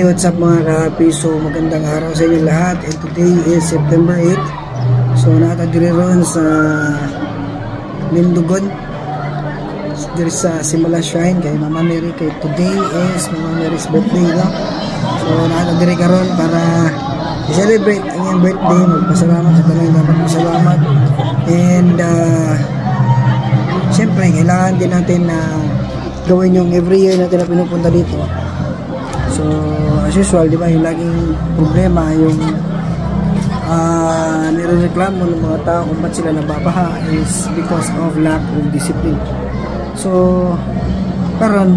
what's up mga ka-happy? So magandang araw sa inyo lahat, and today is September 8. So nakatadiri ron sa Mindugon, diri sa Simula Shrine kay Mama Mary. Kay today is Mama Mary's birthday, no? So nakatadiri ka ron para i-celebrate ang iyong birthday. Magpasalamat sa talang dapat pasalamat, and syempre kailangan din natin na gawin yung every year natin na pinupunta dito. So as usual, di ba, yung laging problema yung nirereklamo ng mga tao kung ba't sila nababaha is because of lack of discipline. So karon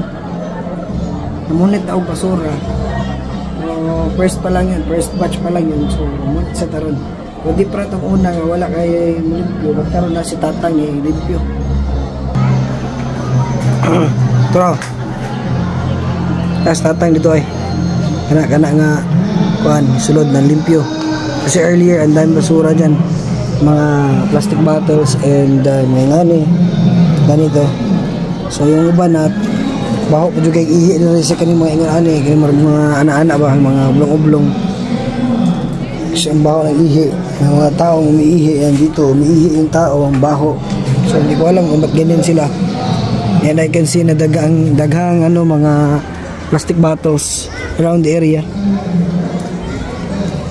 namunit na og basura. So first pa lang yun, first batch pa lang yun. So namunit sa taron. So di para itong una nga wala kay limpyo, magkaroon na si tatang limpyo. Turo tas tatang dito ay kana nga kuan sulod ng limpyo kasi earlier ang dami basura dyan, mga plastic bottles and mga ganito. So yung iba na baho ko juga ihi na rin sa kaning mga ingani, kaning mga ana-ana ba, mga oblong-oblong kasi ang baho ng ihi ng mga taong umiihi yan dito, umiihi yung tao, ang baho. So hindi ko alam kung ba't ganyan sila. And I can see na daghang mga plastic bottles around the area.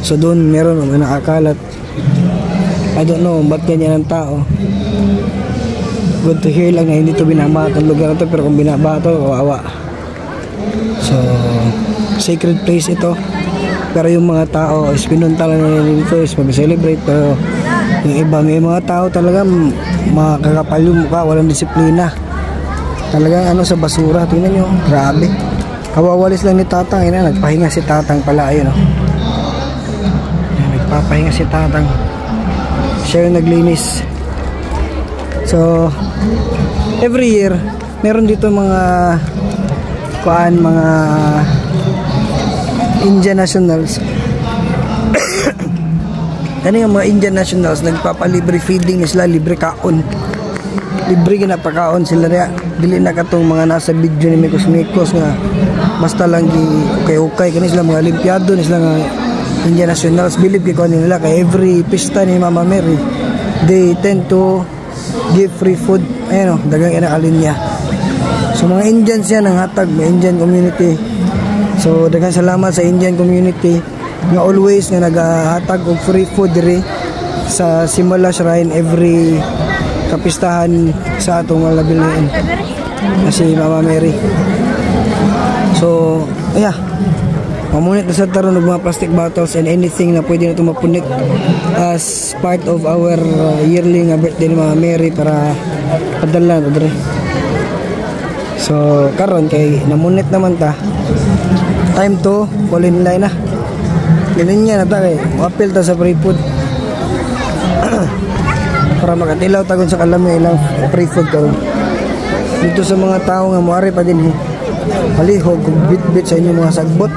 So doon meron mga nakakalat. I don't know ba't ganyan ang tao. Good to hear lang na hindi to binabaha ang lugar na to, pero kung binabaha to, kawawa. So sacred place ito, pero yung mga tao is pinunta lang na dito is mag-celebrate. Pero yung iba, may mga tao talaga makakapal yung mukha, walang disiplina talagang sa basura. Tingnan nyo, grabe. Kawawalis lang ni tatang. Nagpahinga si tatang pala. Ayun, nagpapahinga si tatang. Siya yung naglinis. So every year meron dito mga Indian nationals. Ano yung mga Indian nationals, nagpapalibre feeding sila, libre kaon, libre ginapakaon sila niya. Dili na katong mga nasa video ni Mikos nga basta lang gi okay kani sila mga olimpiyado ni sila nga Indian nationals. Believe ko nila kay every pista ni Mama Mary they tend to give free food. Dagang inakalinya. So mga Indians yan ang hatag, may Indian community. So dagang salamat sa Indian community nga always nga naghatag og free food diri sa Simula Shrine every kapistahan sa atong labilan na si Mama Mary. So mamunit na sa taron ng mga plastic bottles and anything na pwede na ito mapunit as part of our yearly birthday ni Mama Mary para padala na dre. So karon kay namunit naman ta, time to call in line na linya na ta kay appeal ta sa free food para makatilaw tagon sa kalami ilang free food karon dito sa mga tao nga moari pa din palihog kung bit sa inyong mga sagbot.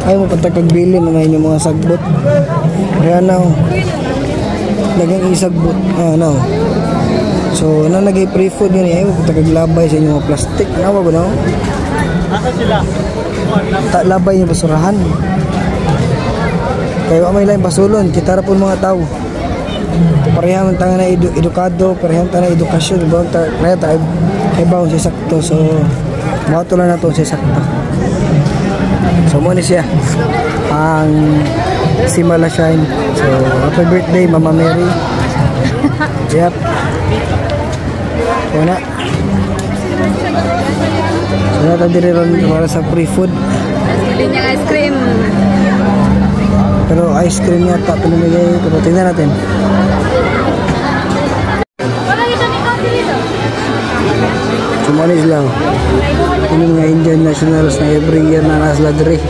Ay mo patagkagbili na inyong mga sagbot. Kaya dagang isagbot. So nagay free food yun, ay mo patagkaglabay sa inyong mga plastic. Nawa ba na? Asa sila? Labay yung basurahan. Kaya may lang basulon, kita ra po mga tao. Parehan tanga na edukado, parehan tanga na edukasyon, ibang parehan tayo ibang si sakto. So mato lang na to si sakto. So mo ni siya ang Simula Shrine. So happy birthday Mama Mary. Yep. Wala. So natadiri ron para sa free food. Linyang ice cream. Pero ice cream yata pinamigay. Pero tingnan natin. Sumanis lang. Ini mga Indian nationals na every year na nasa diri.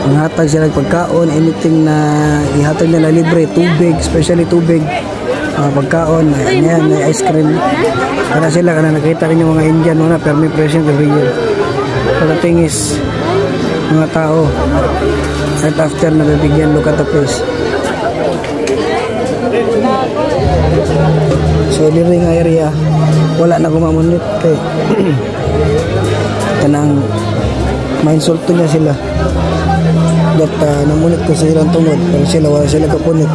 Ang hatag sila pagkaon, anything na ihatag nila libre, tubig, especially tubig, pagkaon, yan, ice cream. Para sila kana nakita ninyo mga Indian mga permi present every year. So the thing is, mga tao right after na bibigyan, look at the place. So diri nga area wala na gumamunit kay kanang ma-insulto niya sila. that namunit ko sa ilang tungod pero sila wala sila kapunit.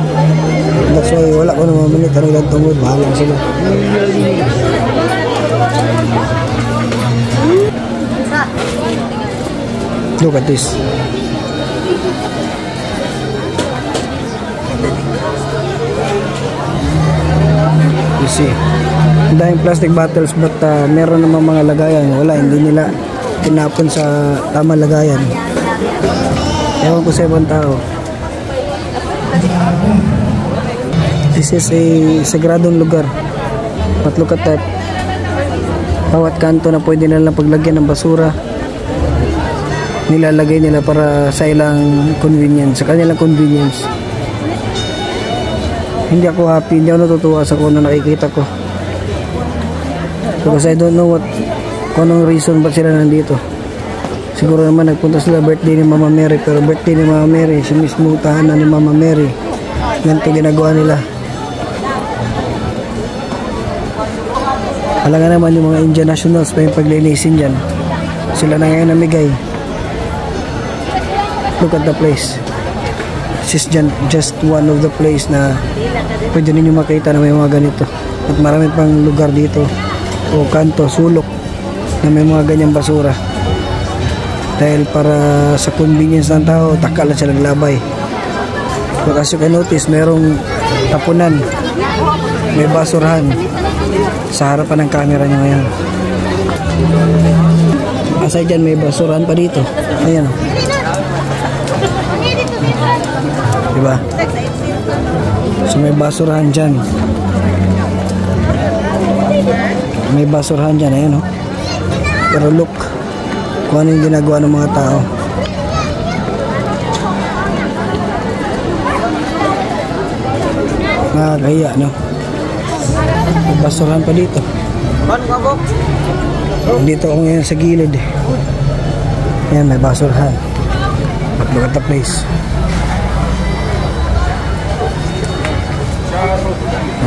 That's why wala ko na mamunit ang ilang tungod, bahala sila. Look at this. You see, dahil plastic bottles but meron naman mga lagayan. Wala, hindi nila tinapon sa tamang lagayan. Ewan ko sa ibang tao. This is a sagradong lugar. But look at that. Bawat kanto na pwede nilang paglagyan ng basura, nilalagay nila para sa ilang convenience, sa kanilang convenience. Hindi ako happy, hindi ako natutuwa sa kung ano nakikita ko. Because I don't know kung anong reason ba't sila nandito. Siguro naman nagpunta sila birthday ni Mama Mary, pero birthday ni Mama Mary, si mismo tahanan ni Mama Mary, ganito ginagawa nila. Alam nga naman yung mga Indian nationals pa yung paglilisin dyan. Sila na ngayon namigay. Look at the place. This is just one of the place na pwede ninyo makita na may mga ganito. At marami pang lugar dito o kanto, sulok na may mga ganyang basura. Dahil para sa convenience ng tao, taka lang siya naglabay. But as you can notice, merong tapunan, may basurahan sa harapan ng camera nyo ngayon. Aside dyan, may basurahan pa dito. Ayan. Diba? So may basurahan dyan. May basurahan dyan. Ayan, oh. Pero look kung ano yung ginagawa ng mga tao. Nakakahiya, no? May basurahan pa dito. Dito ako ngayon sa gilid. Ayan, may basurahan. Look at the place.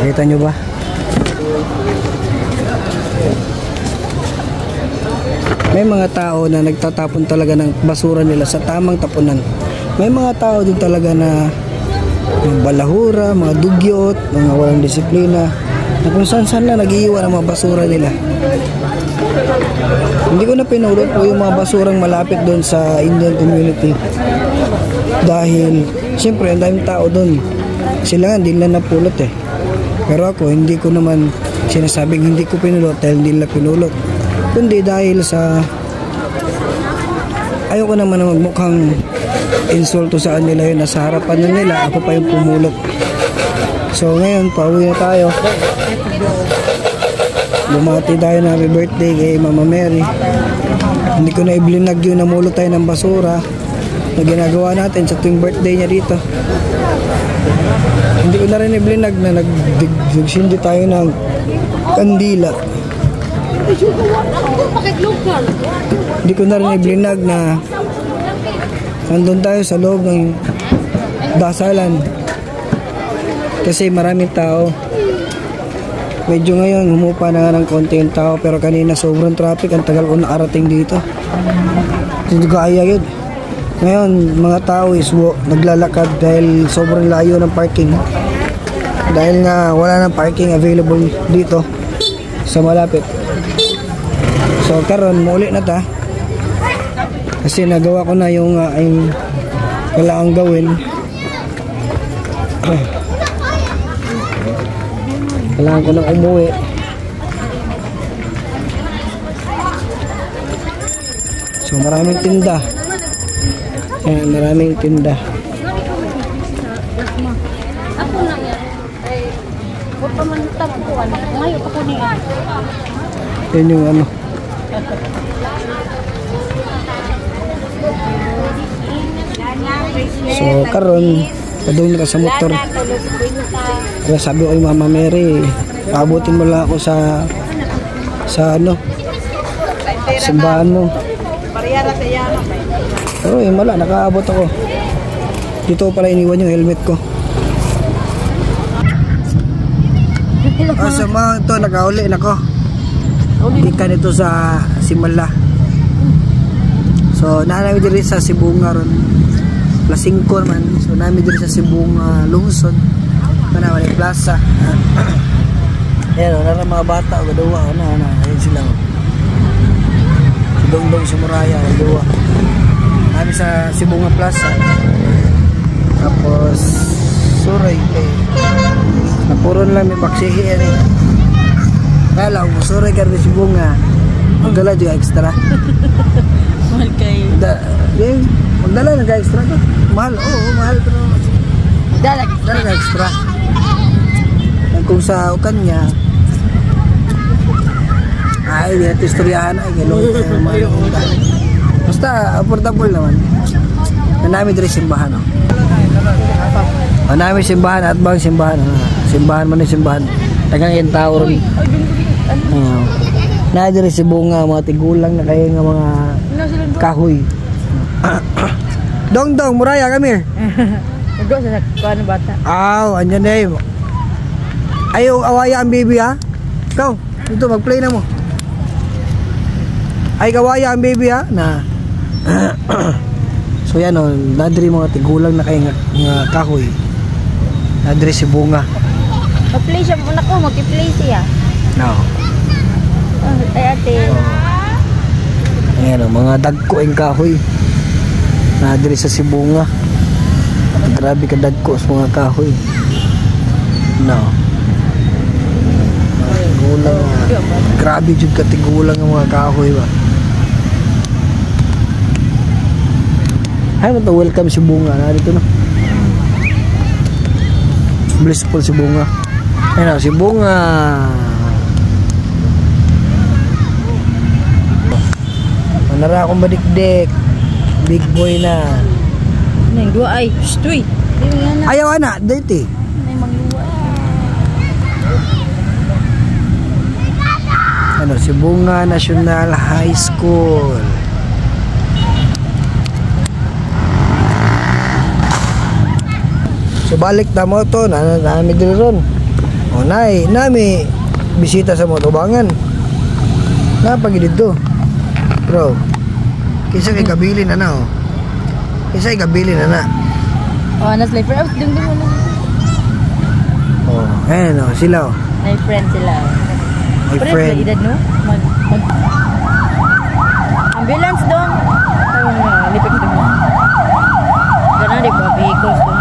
Nakita nyo ba? May mga tao na nagtatapon talaga ng basura nila sa tamang tapunan. May mga tao din talaga na yung balahura, mga dugyot, mga walang disiplina, na kung saan na nag-iiwan ang mga basura nila. Hindi ko na pinulot po yung mga basurang malapit doon sa Indian community. Dahil, siyempre, ang daming tao doon. Sila nga, hindi nila napulot eh. Pero ako, hindi ko naman sinasabing hindi ko pinulot dahil hindi nila pinulot. Kundi dahil sa ayoko naman na magmukhang insulto sa kanila yun na sa harapan na nila ako pa yung pumulot. So ngayon pauwi na tayo. Bumati tayo na happy birthday kay Mama Mary. Hindi ko na iblinag yung namulot tayo ng basura na ginagawa natin sa tuwing birthday niya dito. Hindi ko na rin iblinag na nagsindi tayo ng kandila. Hindi ko na rin iblinag na nandun tayo sa loob ng dasalan kasi maraming tao. Medyo ngayon humupa na nga ng konti yung tao, pero kanina sobrang traffic, ang tagal ko nakarating dito. Hindi ko kaya yun. Ngayon mga tao is naglalakad dahil sobrang layo ng parking, dahil nga wala nang parking available dito sa malapit. So karon muli na ta kasi nagawa ko na yung kailangang gawin. Kailangan ko nang umuwi. So maraming tinda. Ayan, maraming tinda. Ako na yan. Ay, huwag pa man tapuan. Ngayon ako niya. Yan yung ano. So karon padung na sa motor. Kaya sabi ko kay Mama Mary, abutin mo lang ako sa ano, simbahan mo. Pero yung wala, nakaabot ako. Dito pala iniwan yung helmet ko. Sa mga ito, nakauli na ko. Ikan ito sa Simala. So naanami diri sa Sibunga ron. Plus 5 man. So namin dito sa Cebuong lungsod. Manaman yung plaza. Ayan o, naran mga bata o gaduwa o na. Ayan sila o. Si Dongdong si Muraya o gaduwa. Namin sa Cebuong plaza. Tapos suray kay napuron lang may baksihi yan eh. Kaya lang, suray ka rin Cebuong magdala juga extra. Mahal kayo. Magdala na ka extra to. Mahal, oo, mahal pero Dala ka extra. Kung sa kanya ay di natin istoryahan ay gano'n basta affordable naman na namin dito simbahan namin simbahan at bang simbahan man yung simbahan tagang yung tao rin na dito si bunga mga tigulang na kayo nga mga kahoy. Dongdong Muraya kami Ugo sa kuano bata. Andyan na yun. Ayaw awaya ang baby ha. Ikaw, dito mag-play na mo. Ay kawaya ang baby ha. Na. So yan o, nadiri mga tigulang na kayo nga kahoy. Nadiri si bunga. Mag-play siya muna ko, mag-play siya. No. Ay ate. Ayan o, mga dagko ang kahoy. Nadiri sa si bunga. Grabe ka dagko sa mga kahoy. No. Tigulang grabe jud ka tigulang ang mga kahoy ba. Ay mo to welcome si bunga na dito no. Blissful si bunga. Ayun si bunga. Manara akong badikdik. Big boy na. Nang dua ay, stoy. Ayaw ana, dito. Nay mangluwa. Si Bunga National High School. So balik na mo to, nami dito ron. O nami bisita sa motobangan. Napagi dito. Bro. Kisa kay gabilin na o. Kisa kay gabilin na. Anas life friend ding mo na. Ayan o, sila o. May friend sila. My friend. Edad no? Ambulance dong. Lipik dong. Gana di ba vehicles dong.